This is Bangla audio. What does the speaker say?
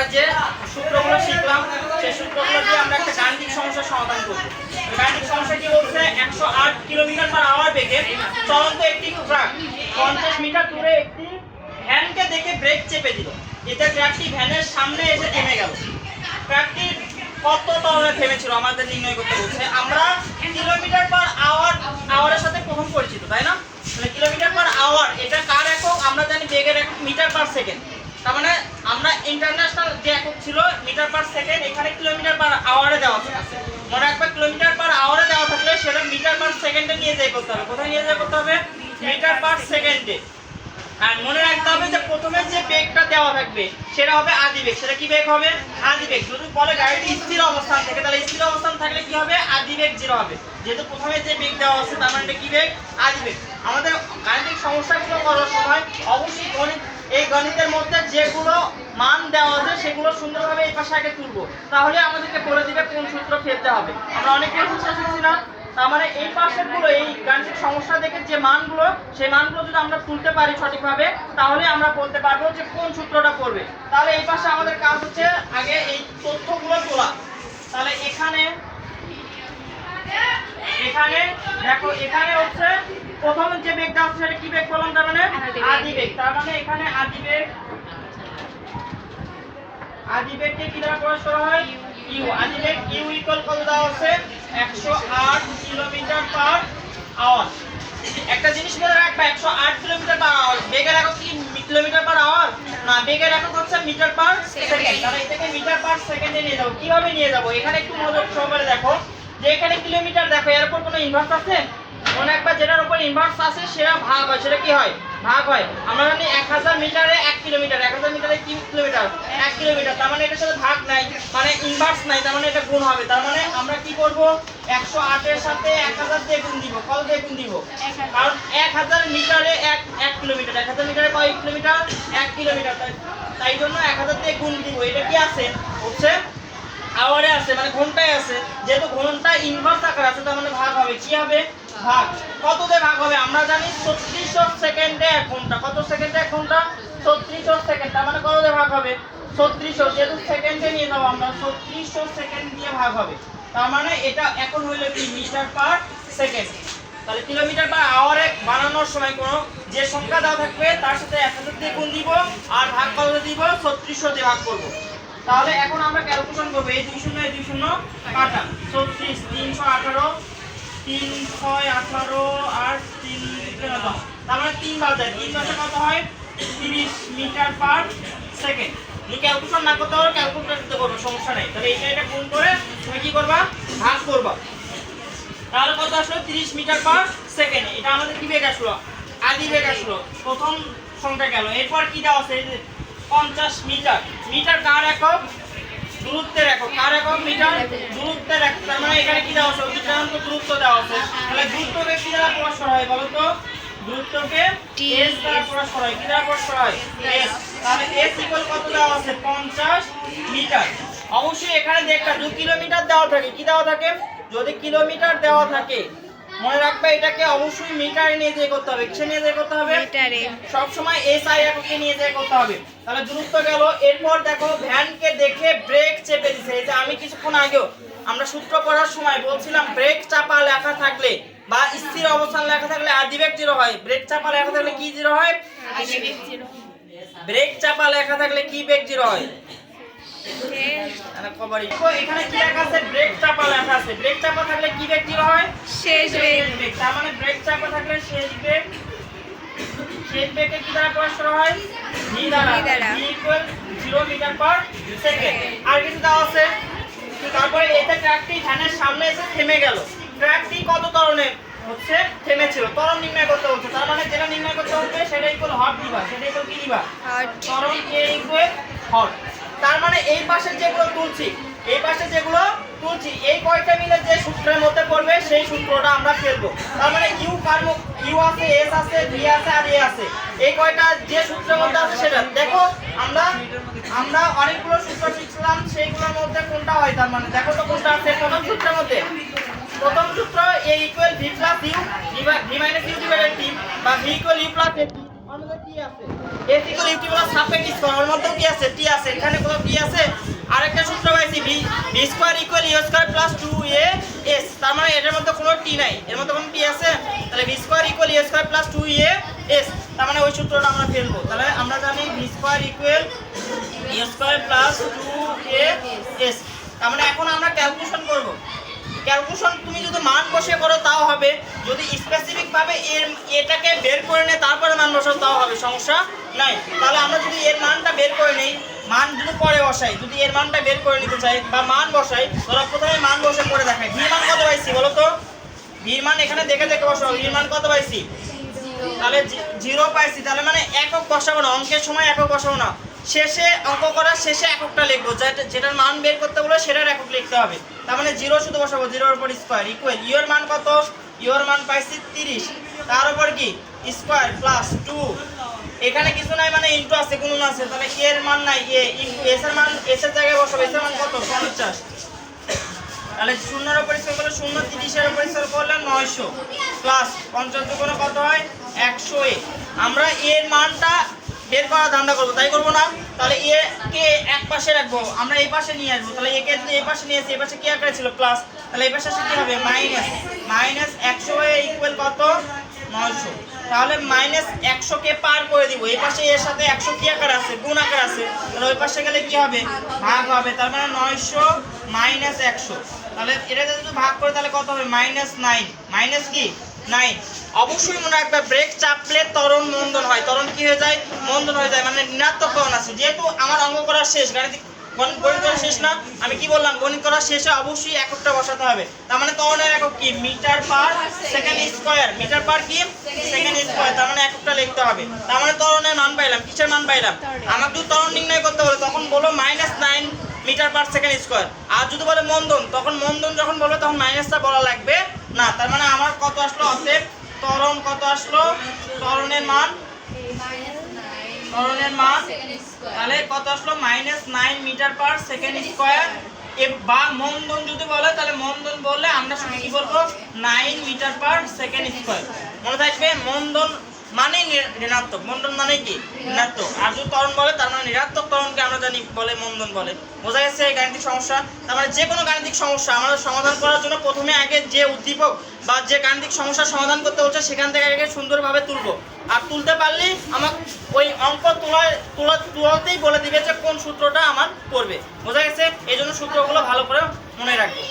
আমরা যে সূত্রগুলো শিখলাম সেই সূত্রগুলো দিয়ে আমরা একটা গাণিতিক সমস্যার সমাধান করব। গাণিতিক সমস্যা কি বলছে 108 কিলোমিটার/আওয়ার বেগে চলন্ত একটি ট্রাক 50 মিটার দূরে একটি ভ্যানকে দেখে ব্রেক চেপে দিল। এতে ট্রাকটি ভ্যানের সামনে এসে থেমে গেল। ট্রাকটি কত ত্বরণে থেমেছিল আমাদের নির্ণয় করতে বলছে। আমরা কিলোমিটার/আওয়ারের সাথে প্রথম পরিচিত, তাই না? মানে কিলোমিটার/আওয়ার এটা কার একক? আমরা জানি বেগের একক মিটার/সেকেন্ড। তার মানে আমরা ইন্টারন্যাশনাল যে একক ছিল মিটার/সেকেন্ড, এখানে কিলোমিটার/আওয়ারে দেওয়া আছে। মনে রাখবে কিলোমিটার/আওয়ারে দেওয়া থাকলে সেটা মিটার/সেকেন্ডে নিয়ে যাই করতে হবে। কোথায় নিয়ে যাই করতে হবে? মিটার/সেকেন্ডে। আর মনে রাখতে হবে যে প্রথমে যে বেগটা দেওয়া থাকবে সেটা হবে আদি বেগ। সেটা কি বেগ হবে? আদি বেগ। যদি বলে গাড়িটি স্থির অবস্থান থাকে তাহলে স্থির অবস্থান থাকলে কি হবে? আদি বেগ 0 হবে। যেহেতু প্রথমে যে বেগ দেওয়া আছে তার মানে এটা কি বেগ? আদি বেগ। আমাদের গাণিতিক সমস্যাগুলো করার সময় অবশ্যই এই গণিতের মধ্যে যেগুলো মান দেওয়া আছে সেগুলো সুন্দরভাবে এই পাশে আগে তুলবো, তাহলে আমাদেরকে বলে দিবে কোন সূত্র ফেলতে হবে। আমরা অনেকগুলো সূত্র শিখছি না? তার মানে এই পাশেরগুলো এই গাণিতিক সমস্যা দেখে যে মানগুলো সেই মানগুলো যদি আমরা তুলতে পারি সঠিকভাবে তাহলে আমরা বলতে পারবো যে কোন সূত্রটা পড়বে। তাহলে এই পাশে আমাদের কাজ হচ্ছে আগে এই তথ্যগুলো তোলা। তাহলে এখানে দেখো এখানে হচ্ছে প্রথম যে বেগটা আছে সেটা কি বেগ বললাম? তার মানে আদি বেগ। তার মানে এখানে আদি বেগকে কি দ্বারা প্রকাশ করা হয়? ইউ। আদি বেগ ইউ ইকুয়াল কত দেওয়া আছে? 108 কিলোমিটার/আওয়ার। একটা জিনিস মনে রাখবা 108 কিলোমিটার/আওয়ার বেগের একক কি কিলোমিটার/আওয়ার না, বেগের একক হচ্ছে মিটার/সেকেন্ড। তাহলে এটাকে মিটার/সেকেন্ডে নিয়ে যাব। কিভাবে নিয়ে যাব? এখানে একটু মনোযোগ সহকারে দেখো যে এখানে কিলোমিটার, দেখো এর উপর কোনো ইনভার্স আছে? মনে রাখবা যেটার উপর ইনভার্স আছে সেটা ভাগ হয়। সেটা কি হয়? ভাগ হয়। আমরা জানি 1000 মিটারে 1 কিলোমিটার, 1000 মিটারে কি কিলোমিটার? 1 কিলোমিটার। তার মানে এটার সাথে ভাগ নাই, মানে ইনভার্স নাই, তার মানে এটা গুণ হবে। তার মানে আমরা কি করব? 108 এর সাথে 1000 দিয়ে গুণ দিব। কত দিয়ে গুণ দিব? কারণ 1000 মিটারে 1 কিলোমিটার, 1000 মিটারে কয় কিলোমিটার? 1 কিলোমিটার। তাই জন্য 1000 দিয়ে গুণ দিব। এটা কি আছে? হচ্ছে আওয়ারে আছে, মানে ঘন্টায় আছে। যেহেতু ঘন্টা ইনভার্স আকার আছে তার মানে ভাগ হবে। কি হবে? ভাগ। কত দিয়ে ভাগ হবে? আমরা জানি 3600 সেকেন্ডে 1 ঘন্টা। কত সেকেন্ডে 1 ঘন্টা? 3600 সেকেন্ড। তার মানে কত দিয়ে ভাগ হবে? 3600। যেহেতু সেকেন্ডে নিয়ে যাব আমরা 3600 সেকেন্ড দিয়ে ভাগ হবে। তার মানে এটা এখন হইলো কি মিটার/সেকেন্ড। তাহলে কিলোমিটার/আওয়ারে বানানোর সময় কোনো যে সংখ্যা দেওয়া থাকবে তার সাথে 1000 দিয়ে গুণ দিব আর ভাগ কত দিব? 3600 দিয়ে ভাগ করব। তাহলে এখন আমরা ক্যালকুলেশন করব। এই 2 শূন্য এই 2 শূন্য কাটা। 36 318 3 6 18 আর 3 10। তার মানে 3 বার যায়। 3 10 কত হয়? 30 মিটার/সেকেন্ড। তুমি ক্যালকুলেশন না করতে পারো ক্যালকুলেটর দিতে পারবে, সমস্যা নাই। তাহলে এটা গুণ করে তুমি কি করবা? ভাগ করবা। তাহলে কত আসলো? 30 মিটার/সেকেন্ড। এটা আমাদের কি বেগ আসলো? আদি বেগ আসলো। প্রথম সংখ্যা গেল। এরপর কি দেওয়া আছে? 50 মিটার। মিটার কার একক? দূরত্বের একক। কার একক? মিটার। দূরত্বের একক। তার মানে এখানে কি দেওয়া আছে? অতিক্রান্ত দূরত্ব দেওয়া আছে। তাহলে দূরত্বকে কি দ্বারা প্রকাশ করা হয় বলো তো? দূরত্বকে s দ্বারা প্রকাশ করা হয়। কি দ্বারা প্রকাশ করা হয়? s। তাহলে s ইকুয়াল কত দেওয়া আছে? 50 মিটার। অবশ্যই এখানে দেখটা 2 কিলোমিটার দেওয়া থাকে। কি দেওয়া থাকে? যদি কিলোমিটার দেওয়া থাকে মনে রাখবে এটাকে অবশ্যই মিটারে নিয়ে যেয়ে করতে হবে। কিসে নিয়ে যেয়ে করতে হবে? মিটারে। সব সময় SI এককে নিয়ে যেয়ে করতে হবে। তাহলে দূরত্ব গেল। এরপর দেখো ভ্যানকে দেখে ব্রেক চেপে দিয়েছে। এই যে আমি কিছুক্ষণ আগেও আমরা সূত্র পড়ার সময় বলছিলাম ব্রেক চাপা লেখা থাকলে বা স্থির অবস্থান লেখা থাকলে আদি বেগ 0 হয়। ব্রেক চাপা লেখা থাকলে কি 0 হয়? আদি বেগ 0। ব্রেক চাপা লেখা থাকলে কি বেগ 0 হয়? এখানে কি লেখা আছে? ব্রেক চাপা লেখা আছে। ব্রেক চাপা থাকলে কি বেগ 0 হয়? শেষ বেগ। তার মানে ব্রেক চাপা থাকলে শেষ বেগ। শেষ বেগকে কি দ্বারা প্রকাশ করা হয়? v দ্বারা। v equal 0 metre per second. আর কিছু দেওয়া আছে? তারপরে এটা ট্রাকটি ভ্যানের সামনে এসে থেমে গেল। ট্রাকটি কত ত্বরণে হচ্ছে থেমেছিল? ত্বরণ নির্ণয় করতে হচ্ছে। তার মানে যেটা নির্ণয় করতে হবে সেটা ইকুয়াল হট দিবা। সেটা ইকুয়াল কি দিবা? ত্বরণ k ইকুয়াল হট। তার মানে এই পাশে যেগুলো তুলছি এই কয়টা মিলে যে সূত্রের মধ্যে পড়বে সেই সূত্রটা আমরা ফেলবো। তার মানে ইউ আছে, এস আছে, ভি আছে আর এ আছে। এই কয়টা যে সূত্রের মধ্যে আছে সেটা দেখো। আমরা অনেকগুলো সূত্র শিখছিলাম, সেইগুলোর মধ্যে কোনটা হয়? তার মানে দেখো তো কোনটা আছে প্রথম সূত্রের মধ্যে। প্রথম সূত্র a equal v plus u v minus u divided t বা v equal u plus a. আমাদের কি আছে? s equal u t plus half a t square. এর মধ্যে কি আছে? টি আছে। এখানে কত টি আছে? B square equal u square plus 2a s, তার মানে এটার মধ্যে কোনো টি নাই, এর মধ্যে কোনো টি আছে, তাহলে b square equal u square plus 2a s, তার মানে ওই সূত্রটা আমরা ফেলবো। তাহলে আমরা জানি b square equal u square plus 2a s, তার মানে এখন আমরা ক্যালকুলেশন করব। ক্যালকুলেশন তুমি যদি মান বসে করো তাও হবে, যদি স্পেসিফিক ভাবে এর এটাকে বের করে নে তারপরে মান বসাও তাও হবে, সমস্যা নাই। তাহলে আমরা যদি এর মানটা বের করে নেই, মান যদি পরে বসাই, যদি এর মানটা বের করে নিতে চাই বা মান বসাই, ধরো প্রথমে মান বসে করে দেখাই। ভি মান কত পাইছি বলো তো? ভির মান এখানে দেখে দেখে বসাও, ভির মান কত পাইছি? তাহলে 0 পাইছি, তাহলে মানে একক বসাবো না, অঙ্কের সময় একক বসাবো না, শেষে অঙ্ক করার শেষে এককটা লিখবো, যেটার মান বের করতে বলে সেটার একক লিখতে হবে। তার মানে 0 শুধু বসাবো, 0 এর উপর স্কয়ার ইকুয়াল ইউ এর মান কত? ইউ এর মান পাইছি 30, তার উপর কি স্কয়ার প্লাস 2, এখানে কিছু নাই মানে ইনটু আছে, গুণন আছে, তাহলে এ এর মান নাই, এ ইনটু এস এর মান, এস এর জায়গায় বসাবো, এস এর মান কত? 50, তাহলে 0 এর উপর স্কয়ার করলে 0, 30 এর উপর স্কয়ার করলে 900 প্লাস 50 যোগ কত হয়? 100 এ। আমরা এর মানটা বের করার ধান্দা করবো, তাই করবো না? তাহলে এ কে এক পাশে রাখবো, আমরা এই পাশে নিয়ে আসবো, তাহলে একে যদি এই পাশে নিয়ে আসি, এই পাশে কি আকারে ছিল? প্লাস, তাহলে এই পাশে কি হবে? মাইনাস, মাইনাস 100 এ ইকুয়াল কত? 900, তাহলে মাইনাস 100 কে পার করে দিব, এই পাশে এর সাথে 100 কি আকার আছে? গুণ আকার আছে, তাহলে ওই পাশে গেলে কি হবে? ভাগ হবে, তার মানে 900 মাইনাস 100, তাহলে এটা যদি ভাগ করে তাহলে কত হবে? মাইনাস 9, মাইনাস কি 9। অবশ্যই মনে রাখবে ব্রেক চাপলে ত্বরণ মন্দন হয়, ত্বরণ কি হয়ে যায়? মন্দন হয়ে যায়, মানে ঋণাত্মক ত্বরণ আছে। যেহেতু আমার অঙ্ক করা শেষ, গাণিতিক গণিত করা শেষ না, আমি কি বললাম? গণিত করা শেষে অবশ্যই এককটা বসাতে হবে, তার মানে ত্বরণের একক কি? Metre per second square, metre per কি? সেকেন্ড স্কয়ার, তার মানে এককটা লিখতে হবে। তার মানে ত্বরণের মান পাইলাম, কিসের মান পাইলাম? আমাকে যদি ত্বরণ নির্ণয় করতে বলে তখন বলো -9 মিটার পার সেকেন্ড স্কয়ার, আর যদি বলে মন্দন, তখন মন্দন যখন বলবে তখন মাইনাসটা বলা লাগবে না। তার মানে আমার কত আসলো? অতএব ত্বরণ কত আসলো? ত্বরণের মান, ত্বরণের মান তাহলে কত আসলো? -9 মিটার পার সেকেন্ড স্কয়ার। বা মন্দন যদি বলে তাহলে মন্দন বললে আমরা শুধু কি বলবো? 9 মিটার পার সেকেন্ড স্কয়ার। মনে থাকবে মন্দন মানে ঋণাত্মক, মন্দন মানে কি? ঋণাত্মক। আর যদি ত্বরণ বলে তার মানে ঋণাত্মক ত্বরণকে আমরা জানি বলে মন্দন বলে। বোঝা গেছে এই গাণিতিক সমস্যা? তার মানে যে কোনো গাণিতিক সমস্যা আমাদের সমাধান করার জন্য প্রথমে আগে যে উদ্দীপক বা যে গাণিতিক সমস্যার সমাধান করতে হচ্ছে সেখান থেকে আগে সুন্দরভাবে তুলবো, আর তুলতে পারলেই আমাকে ওই অঙ্ক তোলাতেই বলে দিবে যে কোন সূত্রটা আমার পড়বে। বোঝা গেছে? এই জন্য সূত্রগুলো ভালো করে মনে রাখবো।